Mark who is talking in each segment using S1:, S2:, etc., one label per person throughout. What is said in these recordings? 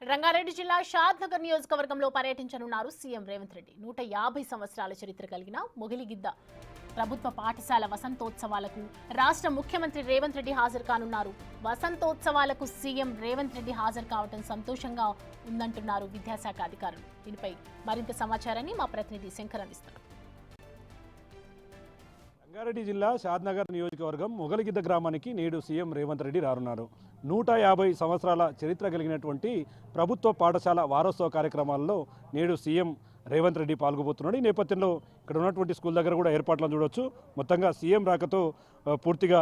S1: రంగారెడ్డి జిల్లా షాద్నగర్ నియోజకవర్గంలో పర్యటించనున్నారు సీఎం రేవంత్ రెడ్డి. 150 సంవత్సరాల చరిత్ర కలిగిన మొగిలిగిద్ద ప్రభుత్వ పాఠశాల వసంతోత్సవాలకు రాష్ట్ర ముఖ్యమంత్రి రేవంత్ రెడ్డి హాజరు కానున్నారు. వసంతోత్సవాలకు సీఎం రేవంత్ రెడ్డి హాజరు కావడం సంతోషంగా ఉందంటున్నారు విద్యాశాఖ అధికారులు. దీనిపై మరింత సమాచారాన్ని మా ప్రతినిధి శంకర్ అందిస్తారు.
S2: రంగారెడ్డి జిల్లా షాద్నగర్ నియోజకవర్గం మొగలిగిద్ద గ్రామానికి నేడు సీఎం రేవంత్ రెడ్డి రానున్నారు. 150 సంవత్సరాల చరిత్ర కలిగినటువంటి ప్రభుత్వ పాఠశాల వారోత్సవ కార్యక్రమాల్లో నేడు సీఎం రేవంత్ రెడ్డి పాల్గొబోతున్నాడు. ఈ నేపథ్యంలో ఇక్కడ ఉన్నటువంటి స్కూల్ దగ్గర కూడా ఏర్పాట్లను చూడొచ్చు. మొత్తంగా సీఎం రాకతో పూర్తిగా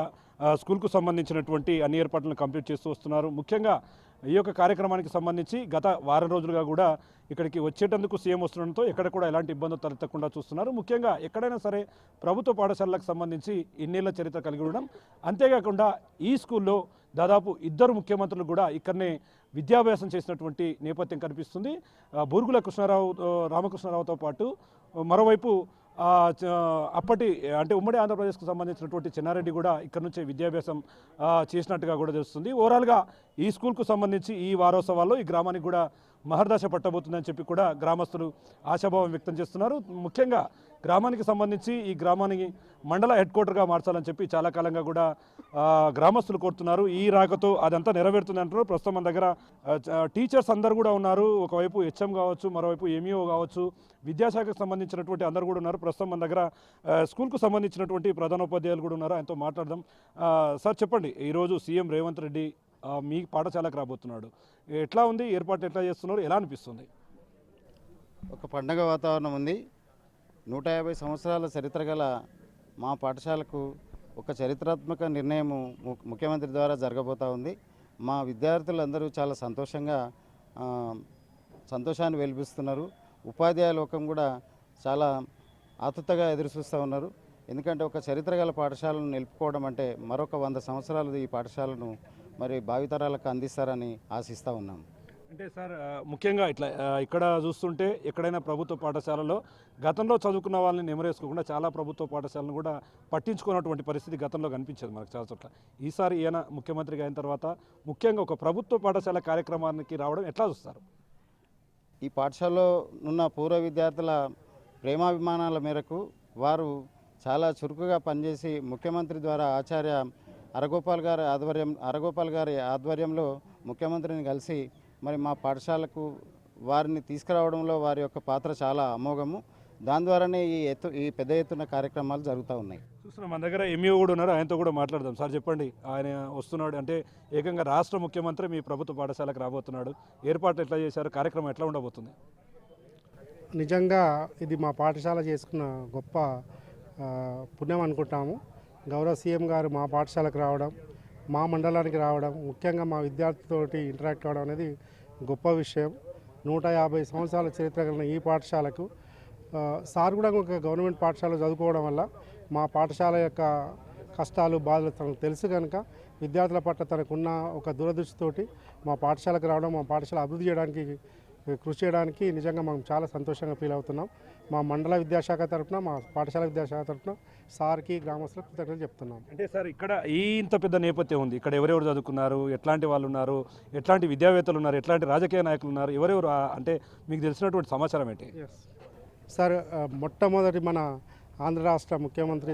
S2: స్కూల్కు సంబంధించినటువంటి అన్ని ఏర్పాట్లను కంప్లీట్ చేస్తూ వస్తున్నారు. ముఖ్యంగా ఈ యొక్క కార్యక్రమానికి సంబంధించి గత వారం రోజులుగా కూడా ఇక్కడికి వచ్చేటందుకు సీఎం వస్తుండడంతో ఎక్కడ కూడా ఎలాంటి ఇబ్బందులు తలెత్తకుండా చూస్తున్నారు. ముఖ్యంగా ఎక్కడైనా సరే ప్రభుత్వ పాఠశాలలకు సంబంధించి ఇన్నేళ్ల చరిత్ర కలిగి ఉండడం, అంతేకాకుండా ఈ స్కూల్లో దాదాపు 2 ముఖ్యమంత్రులు కూడా ఇక్కడనే విద్యాభ్యాసం చేసినటువంటి నేపథ్యం కనిపిస్తుంది. బూరుగుల రామకృష్ణారావుతో పాటు మరోవైపు అప్పటి అంటే ఉమ్మడి ఆంధ్రప్రదేశ్కు సంబంధించినటువంటి చెన్నారెడ్డి కూడా ఇక్కడ నుంచే విద్యాభ్యాసం చేసినట్టుగా కూడా తెలుస్తుంది. ఓవరాల్గా ఈ స్కూల్కు సంబంధించి ఈ వారోత్సవాల్లో ఈ గ్రామానికి కూడా మహర్దశ పట్టబోతుందని చెప్పి కూడా గ్రామస్తులు ఆశాభావం వ్యక్తం చేస్తున్నారు. ముఖ్యంగా గ్రామానికి సంబంధించి ఈ గ్రామానికి మండల హెడ్ క్వార్టర్గా మార్చాలని చెప్పి చాలా కాలంగా కూడా గ్రామస్తులు కోరుతున్నారు. ఈ రాకతో అదంతా నెరవేరుతుంది అంటారు. ప్రస్తుతం మన దగ్గర టీచర్స్ అందరు కూడా ఉన్నారు. ఒకవైపు హెచ్ఎం కావచ్చు, మరోవైపు ఎంఈఓ కావచ్చు, విద్యాశాఖకు సంబంధించినటువంటి అందరు కూడా ఉన్నారు. ప్రస్తుతం మన దగ్గర స్కూల్కు సంబంధించినటువంటి ప్రధానోపాధ్యాయులు కూడా ఉన్నారు. ఆయనతో మాట్లాడదాం. సార్ చెప్పండి, ఈరోజు సీఎం రేవంత్ రెడ్డి మీ పాఠశాలకు రాబోతున్నాడు. ఎట్లా ఉంది, ఏర్పాటు ఎట్లా చేస్తున్నారు, ఎలా అనిపిస్తుంది?
S3: ఒక పండగ వాతావరణం ఉంది. 150 సంవత్సరాల చరిత్ర గల మా పాఠశాలకు ఒక చరిత్రాత్మక నిర్ణయం ముఖ్యమంత్రి ద్వారా జరగబోతూ ఉంది. మా విద్యార్థులందరూ చాలా సంతోషాన్ని వెలిపిస్తున్నారు. ఉపాధ్యాయ లోకం కూడా చాలా ఆతృతగా ఎదురుచూస్తూ ఉన్నారు. ఎందుకంటే ఒక చరిత్ర గల పాఠశాలను నిలుపుకోవడం అంటే మరొక 100 సంవత్సరాలు ఈ పాఠశాలను మరి భావితరాలకు అందిస్తారని ఆశిస్తూ ఉన్నాం.
S2: అంటే సార్, ముఖ్యంగా ఇట్లా ఇక్కడ చూస్తుంటే ఎక్కడైనా ప్రభుత్వ పాఠశాలలో గతంలో చదువుకున్న వాళ్ళని నెమరేసుకోకుండా చాలా ప్రభుత్వ పాఠశాలను కూడా పట్టించుకున్నటువంటి పరిస్థితి గతంలో కనిపించేది మనకు చాలా చోట్ల. ఈసారి ఈయన ముఖ్యమంత్రిగా అయిన తర్వాత ముఖ్యంగా ఒక ప్రభుత్వ పాఠశాల కార్యక్రమానికి రావడం ఎట్లా చూస్తారు?
S3: ఈ పాఠశాలలో ఉన్న పూర్వ విద్యార్థుల ప్రేమాభిమానాల మేరకు వారు చాలా చురుకుగా పనిచేసి ముఖ్యమంత్రి ద్వారా ఆచార్య అరగోపాల్ గారి ఆధ్వర్యంలో ముఖ్యమంత్రిని కలిసి మరి మా పాఠశాలకు వారిని తీసుకురావడంలో వారి యొక్క పాత్ర చాలా అమోఘము. దాని ద్వారానే ఈ పెద్ద ఎత్తున కార్యక్రమాలు జరుగుతూ ఉన్నాయి.
S2: చూస్తున్నాం, మన దగ్గర ఎంఈఓ కూడా ఉన్నారు. ఆయనతో కూడా మాట్లాడదాం. సార్ చెప్పండి, ఆయన వస్తున్నాడు అంటే ఏకంగా రాష్ట్ర ముఖ్యమంత్రి మీ ప్రభుత్వ పాఠశాలకు రాబోతున్నాడు. ఏర్పాట్లు ఎట్లా చేశారు, కార్యక్రమం ఎట్లా ఉండబోతుంది?
S4: నిజంగా ఇది మా పాఠశాల చేసుకున్న గొప్ప పుణ్యం అనుకుంటాము. గౌరవ సీఎం గారు మా పాఠశాలకు రావడం, మా మండలానికి రావడం, ముఖ్యంగా మా విద్యార్థితోటి ఇంటరాక్ట్ అవ్వడం అనేది గొప్ప విషయం. 150 సంవత్సరాల చరిత్ర కలిగిన ఈ పాఠశాలకు సార్ కూడా ఒక గవర్నమెంట్ పాఠశాల చదువుకోవడం వల్ల మా పాఠశాల యొక్క కష్టాలు బాధలు తనకు తెలుసు కనుక విద్యార్థుల పట్ల తనకున్న ఒక దూరదృష్టితోటి మా పాఠశాలకు రావడం, మా పాఠశాల అభివృద్ధి చేయడానికి కృషి చేయడానికి నిజంగా మనం చాలా సంతోషంగా ఫీల్ అవుతున్నాం. మా మండల విద్యాశాఖ తరఫున, మా పాఠశాల విద్యాశాఖ తరఫున సార్కి, గ్రామస్తులకు కృతజ్ఞతలు చెప్తున్నాం.
S2: అంటే సార్, ఇక్కడ ఇంత పెద్ద నేపథ్యం ఉంది. ఇక్కడ ఎవరెవరు చదువుకున్నారు, ఎట్లాంటి వాళ్ళు ఉన్నారు, ఎట్లాంటి విద్యావేత్తలు ఉన్నారు, ఎట్లాంటి రాజకీయ నాయకులు ఉన్నారు, ఎవరెవరు అంటే మీకు తెలిసినటువంటి సమాచారం ఏంటి?
S4: సార్, మొట్టమొదటి మన ఆంధ్ర రాష్ట్ర ముఖ్యమంత్రి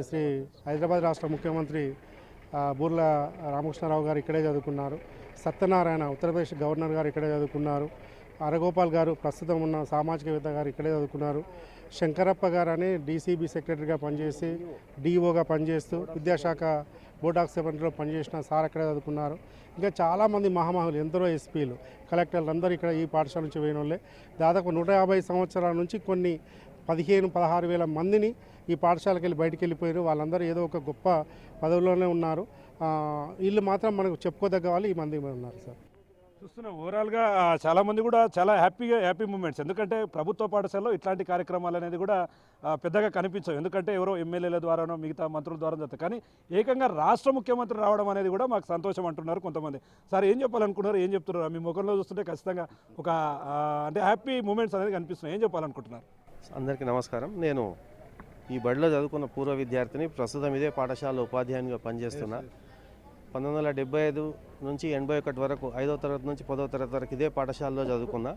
S4: హైదరాబాద్ రాష్ట్ర ముఖ్యమంత్రి బూర్ల రామకృష్ణారావు గారు ఇక్కడే చదువుకున్నారు. సత్యనారాయణ ఉత్తరప్రదేశ్ గవర్నర్ గారు ఇక్కడే చదువుకున్నారు. అరగోపాల్ గారు ప్రస్తుతం ఉన్న సామాజికవేత్త గారు ఇక్కడే చదువుకున్నారు. శంకరప్ప గారు అని డీసీబీ సెక్రటరీగా పనిచేసి డిఓగా పనిచేస్తూ విద్యాశాఖ బోర్డ్ ఆఫ్ సెవెంటీలో పనిచేసిన సార్ అక్కడే చదువుకున్నారు. ఇంకా చాలామంది మహామహులు, ఎందరో ఎస్పీలు, కలెక్టర్లు అందరూ ఇక్కడ ఈ పాఠశాల నుంచి పోయిన వాళ్ళే. దాదాపు 150 సంవత్సరాల నుంచి కొన్ని 15-16 వేల మందిని ఈ పాఠశాలకు వెళ్ళి బయటికి వెళ్ళిపోయారు. వాళ్ళందరూ ఏదో ఒక గొప్ప పదవిలోనే ఉన్నారు. వీళ్ళు మాత్రం మనకు చెప్పుకోదగ్గ వాళ్ళు ఈ మంది ఉన్నారు సార్.
S2: చూస్తున్నాం, ఓవరాల్గా చాలామంది కూడా చాలా హ్యాపీ మూమెంట్స్. ఎందుకంటే ప్రభుత్వ పాఠశాలలో ఇట్లాంటి కార్యక్రమాలు అనేది కూడా పెద్దగా కనిపించవు. ఎందుకంటే ఎవరో ఎమ్మెల్యేల ద్వారానో మిగతా మంత్రుల ద్వారా జరుగుతాయి. కానీ ఏకంగా రాష్ట్ర ముఖ్యమంత్రి రావడం అనేది కూడా మాకు సంతోషం అంటున్నారు కొంతమంది. సార్, ఏం చెప్పాలనుకుంటున్నారు, ఏం చెప్తున్నారు? మీ ముఖంలో చూస్తుంటే ఖచ్చితంగా ఒక అంటే హ్యాపీ మూమెంట్స్ అనేది కనిపిస్తున్నాయి. ఏం చెప్పాలనుకుంటున్నారు?
S5: అందరికీ నమస్కారం. నేను ఈ బడిలో చదువుకున్న పూర్వ విద్యార్థిని. ప్రస్తుతం ఇదే పాఠశాలలో ఉపాధ్యాయునిగా పనిచేస్తున్నా. 1975 నుంచి 81 వరకు 5వ తరగతి నుంచి 10వ తరగతి వరకు ఇదే పాఠశాలలో చదువుకున్నా.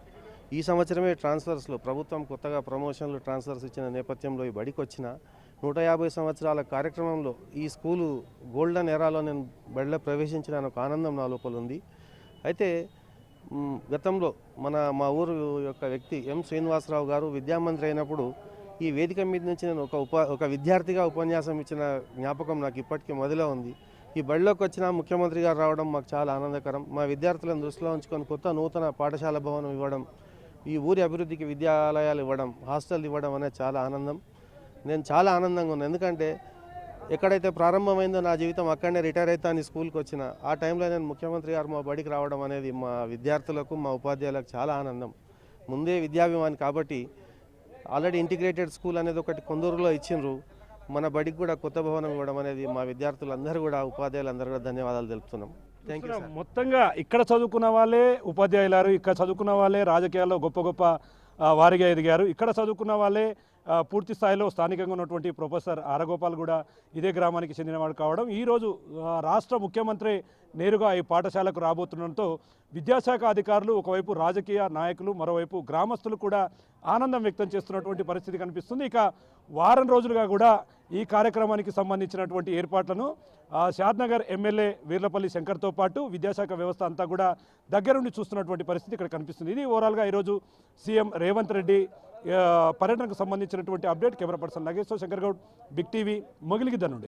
S5: ఈ సంవత్సరమే ట్రాన్స్ఫర్స్లో ప్రభుత్వం కొత్తగా ప్రమోషన్లు ట్రాన్స్ఫర్స్ ఇచ్చిన నేపథ్యంలో ఈ బడికి వచ్చిన 150 సంవత్సరాల కార్యక్రమంలో ఈ స్కూలు గోల్డెన్ ఎరాలో నేను బడిలో ప్రవేశించిన ఒక ఆనందం నా లోపల ఉంది. అయితే గతంలో మా ఊరు యొక్క వ్యక్తి ఎం శ్రీనివాసరావు గారు విద్యామంత్రి అయినప్పుడు ఈ వేదిక మీద నుంచి నేను ఒక విద్యార్థిగా ఉపన్యాసం ఇచ్చిన జ్ఞాపకం నాకు ఇప్పటికీ మొదలో ఉంది. ఈ బడిలోకి వచ్చిన ముఖ్యమంత్రి గారు రావడం మాకు చాలా ఆనందకరం. మా విద్యార్థులను దృష్టిలో ఉంచుకొని నూతన పాఠశాల భవనం ఇవ్వడం, ఈ ఊరి అభివృద్ధికి విద్యాలయాలు ఇవ్వడం, హాస్టల్ ఇవ్వడం అనేది చాలా ఆనందం. నేను చాలా ఆనందంగా ఉన్నాను. ఎందుకంటే ఎక్కడైతే ప్రారంభమైందో నా జీవితం అక్కడనే రిటైర్ అవుతా అని స్కూల్కి వచ్చిన ఆ టైంలో నేను ముఖ్యమంత్రి గారు మా బడికి రావడం అనేది మా విద్యార్థులకు మా ఉపాధ్యాయులకు చాలా ఆనందం. ముందే విద్యాభిమాని కాబట్టి ఆల్రెడీ ఇంటిగ్రేటెడ్ స్కూల్ అనేది ఒకటి కొందూరులో ఇచ్చిండ్రు. మన బడికి కూడా కొత్త భవనం ఇవ్వడం అనేది మా విద్యార్థులందరూ కూడా ఉపాధ్యాయులందరూ కూడా ధన్యవాదాలు తెలుపుతున్నాం. Thank you sir.
S2: మొత్తంగా ఇక్కడ చదువుకున్న వాళ్ళే ఉపాధ్యాయులారు, ఇక్కడ చదువుకున్న వాళ్ళే రాజకీయాల్లో గొప్ప గొప్ప వారిగా ఎదిగారు. ఇక్కడ చదువుకున్న వాళ్ళే పూర్తి స్థాయిలో స్థానికంగా ఉన్నటువంటి ప్రొఫెసర్ ఆరగోపాల్ కూడా ఇదే గ్రామానికి చెందినవాడు కావడం, ఈరోజు రాష్ట్ర ముఖ్యమంత్రి నేరుగా ఈ పాఠశాలకు రాబోతుండడంతో విద్యాశాఖ అధికారులు ఒకవైపు రాజకీయ నాయకులు మరోవైపు గ్రామస్తులు కూడా ఆనందం వ్యక్తం చేస్తున్నటువంటి పరిస్థితి కనిపిస్తుంది. ఇక వారం రోజులుగా కూడా ఈ కార్యక్రమానికి సంబంధించినటువంటి ఏర్పాట్లను షాద్నగర్ ఎమ్మెల్యే వీర్లపల్లి శంకర్తో పాటు విద్యాశాఖ వ్యవస్థ అంతా కూడా దగ్గరుండి చూస్తున్నటువంటి పరిస్థితి ఇక్కడ కనిపిస్తుంది. ఇది ఓవరాల్గా ఈరోజు సీఎం రేవంత్ రెడ్డి పర్యటనకు సంబంధించినటువంటి update. Camera person Nageshwar Shankar Goud, big TV, Mogiligidda నుండి.